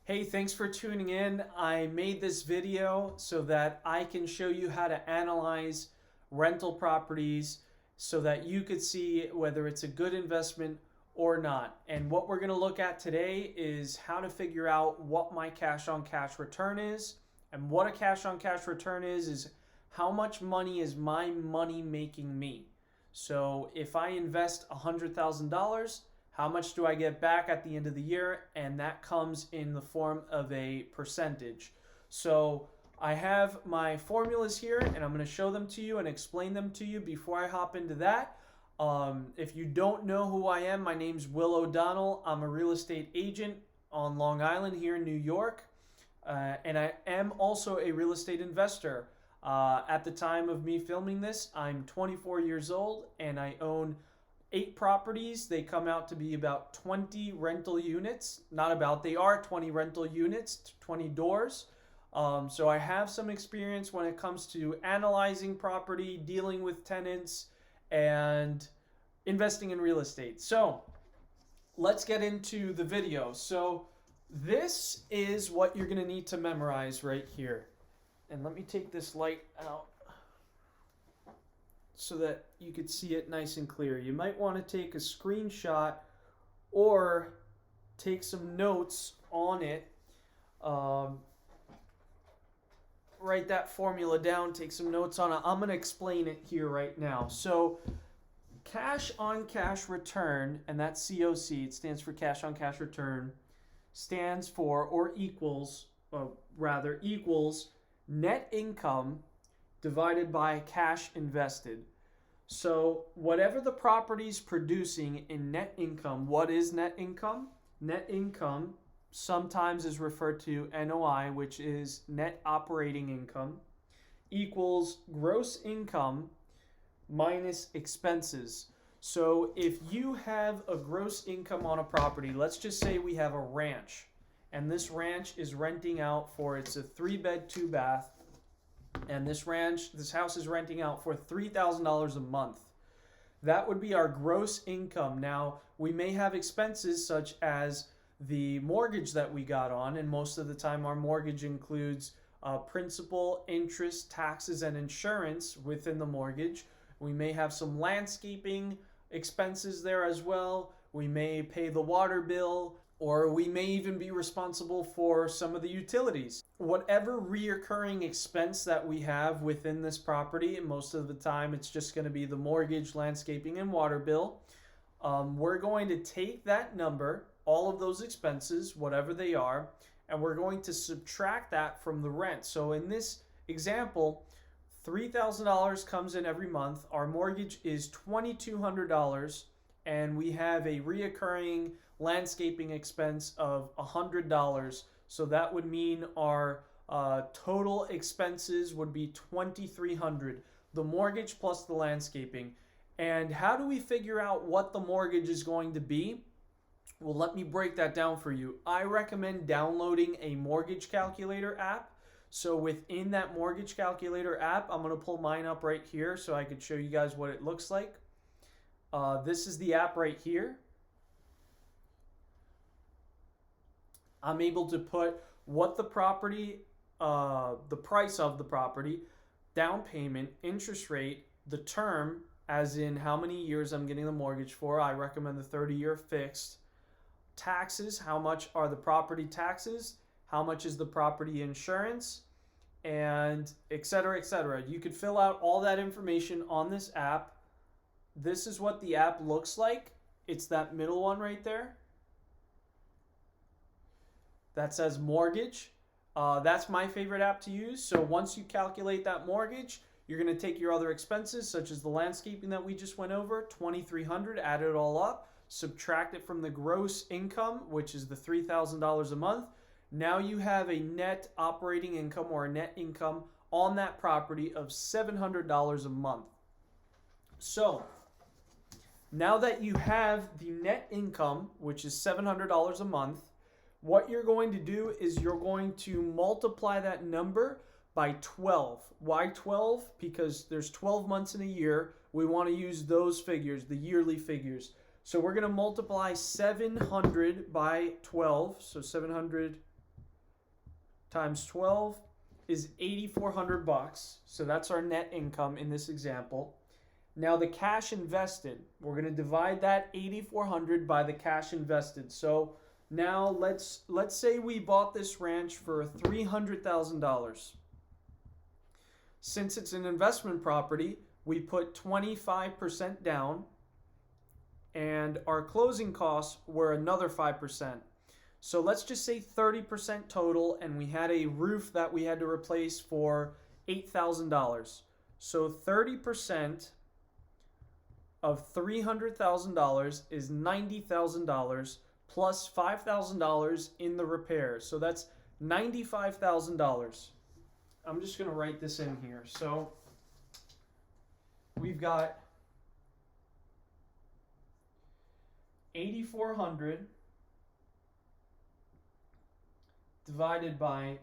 Hey, thanks for tuning in. I made this video so that I can show you how to analyze rental properties so that you could see whether it's a good investment or not. And what we're going to look at today is how to figure out what my cash on cash return is. And what a cash on cash return is how much money is my money making me. So if I invest $100,000, how much do I get back at the end of the year? And that comes in the form of a percentage. So I have my formulas here and I'm going to show them to you and explain them to you before I hop into that. If you don't know who I am, my name's Will O'Donnell. I'm a real estate agent on Long Island here in New York. And I am also a real estate investor. At the time of me filming this, I'm 24 years old and I own 8 properties. They come out to be about 20 rental units. Not about, they are 20 rental units, 20 doors. So I have some experience when it comes to analyzing property, dealing with tenants, and investing in real estate. So let's get into the video. So this is what you're going to need to memorize right here. And let me take this light out so that you could see it nice and clear. You might want to take a screenshot or take some notes on it. Write that formula down, take some notes on it. I'm going to explain it here right now. So cash on cash return, and that's COC, it stands for cash on cash return, stands for or equals net income divided by cash invested. So whatever the property's producing in net income, what is net income? Net income sometimes is referred to NOI, which is net operating income, equals gross income minus expenses. So if you have a gross income on a property, let's just say we have a ranch, and this ranch is renting out for, it's a 3-bed, 2-bath, and this house is renting out for $3,000 a month. That would be our gross income. Now, we may have expenses such as the mortgage that we got on, and most of the time our mortgage includes principal, interest, taxes, and insurance within the mortgage. We may have some landscaping expenses there as well. We may pay the water bill, or we may even be responsible for some of the utilities. Whatever reoccurring expense that we have within this property, and most of the time it's just going to be the mortgage, landscaping, and water bill, we're going to take that number, all of those expenses, whatever they are, and we're going to subtract that from the rent. So in this example, $3,000 comes in every month. Our mortgage is $2,200, and we have a reoccurring landscaping expense of $100. So that would mean our total expenses would be $2,300, the mortgage plus the landscaping. And how do we figure out what the mortgage is going to be? Well, let me break that down for you. I recommend downloading a mortgage calculator app. So within that mortgage calculator app, I'm going to pull mine up right here so I could show you guys what it looks like. This is the app right here. I'm able to put what the property, the price of the property, down payment, interest rate, the term, as in how many years I'm getting the mortgage for. I recommend the 30-year fixed. Taxes, how much are the property taxes? How much is the property insurance? And et cetera, et cetera. You could fill out all that information on this app. This is what the app looks like. It's that middle one right there that says mortgage. That's my favorite app to use. So once you calculate that mortgage, you're going to take your other expenses, such as the landscaping that we just went over, $2,300, add it all up, subtract it from the gross income, which is the $3,000 a month. Now you have a net operating income or a net income on that property of $700 a month. So now that you have the net income, which is $700 a month, what you're going to do is you're going to multiply that number by 12. Why 12? Because there's 12 months in a year. We want to use those figures, the yearly figures. So we're going to multiply 700 by 12. So 700 times 12 is $8,400. So that's our net income in this example. Now the cash invested, we're going to divide that 8,400 by the cash invested. So now let's say we bought this ranch for $300,000. Since it's an investment property, we put 25% down, and our closing costs were another 5%. So let's just say 30% total, and we had a roof that we had to replace for $8,000. So 30% of $300,000 is $90,000 plus $5,000 in the repairs. So that's $95,000. I'm just going to write this in here. So we've got 8,400 divided by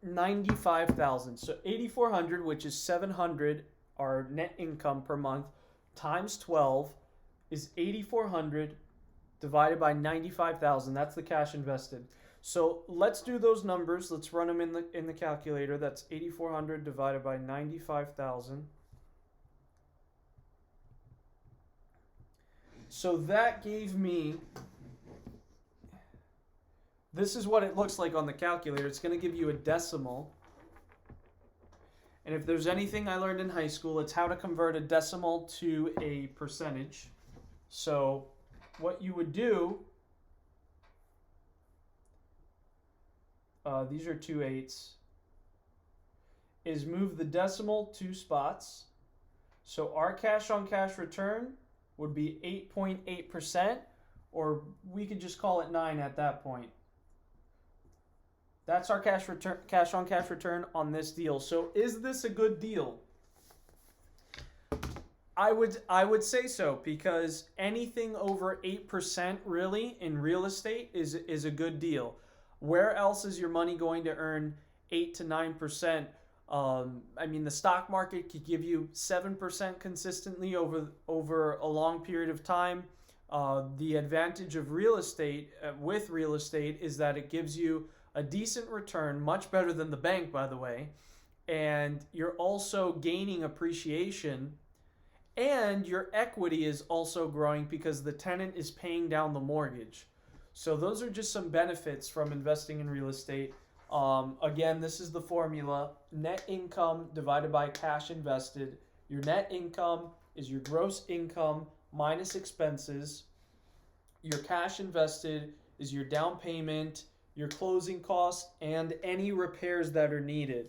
95,000. So 8,400, which is 700, our net income per month, times 12 is 8,400 divided by 95,000. That's the cash invested. So let's do those numbers. Let's run them in the calculator. That's 8,400 divided by 95,000. So that gave me, this is what it looks like on the calculator. It's going to give you a decimal. And if there's anything I learned in high school, it's how to convert a decimal to a percentage. So what you would do, these are 2/8, is move the decimal 2 spots. So our cash on cash return would be 8.8%, or we could just call it 9 at that point. That's our cash on cash return on this deal. So is this a good deal? I would say so, because anything over 8% really in real estate is a good deal. Where else is your money going to earn 8 to 9%? I mean, the stock market could give you 7% consistently over a long period of time. The advantage of real estate with real estate is that it gives you a decent return, much better than the bank, by the way, and you're also gaining appreciation, and your equity is also growing because the tenant is paying down the mortgage. So those are just some benefits from investing in real estate. Again, this is the formula: net income divided by cash invested. Your net income is your gross income minus expenses. Your cash invested is your down payment, your closing costs, and any repairs that are needed.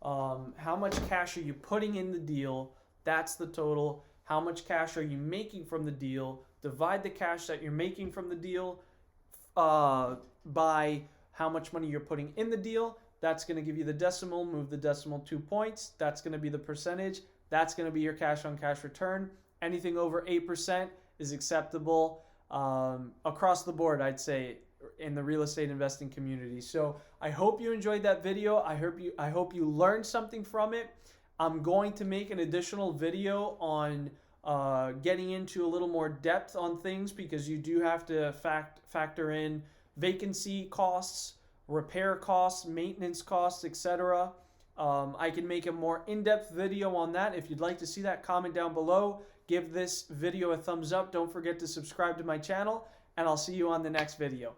How much cash are you putting in the deal? That's the total. How much cash are you making from the deal? Divide the cash that you're making from the deal by how much money you're putting in the deal. That's going to give you the decimal. Move the decimal 2 points. That's going to be the percentage. That's going to be your cash on cash return. Anything over 8% is acceptable across the board, I'd say, in the real estate investing community. So I hope you enjoyed that video. I hope you learned something from it. I'm going to make an additional video on getting into a little more depth on things, because you do have to factor in vacancy costs, repair costs, maintenance costs, etc. I can make a more in-depth video on that. If you'd like to see that, comment down below. Give this video a thumbs up. Don't forget to subscribe to my channel, and I'll see you on the next video.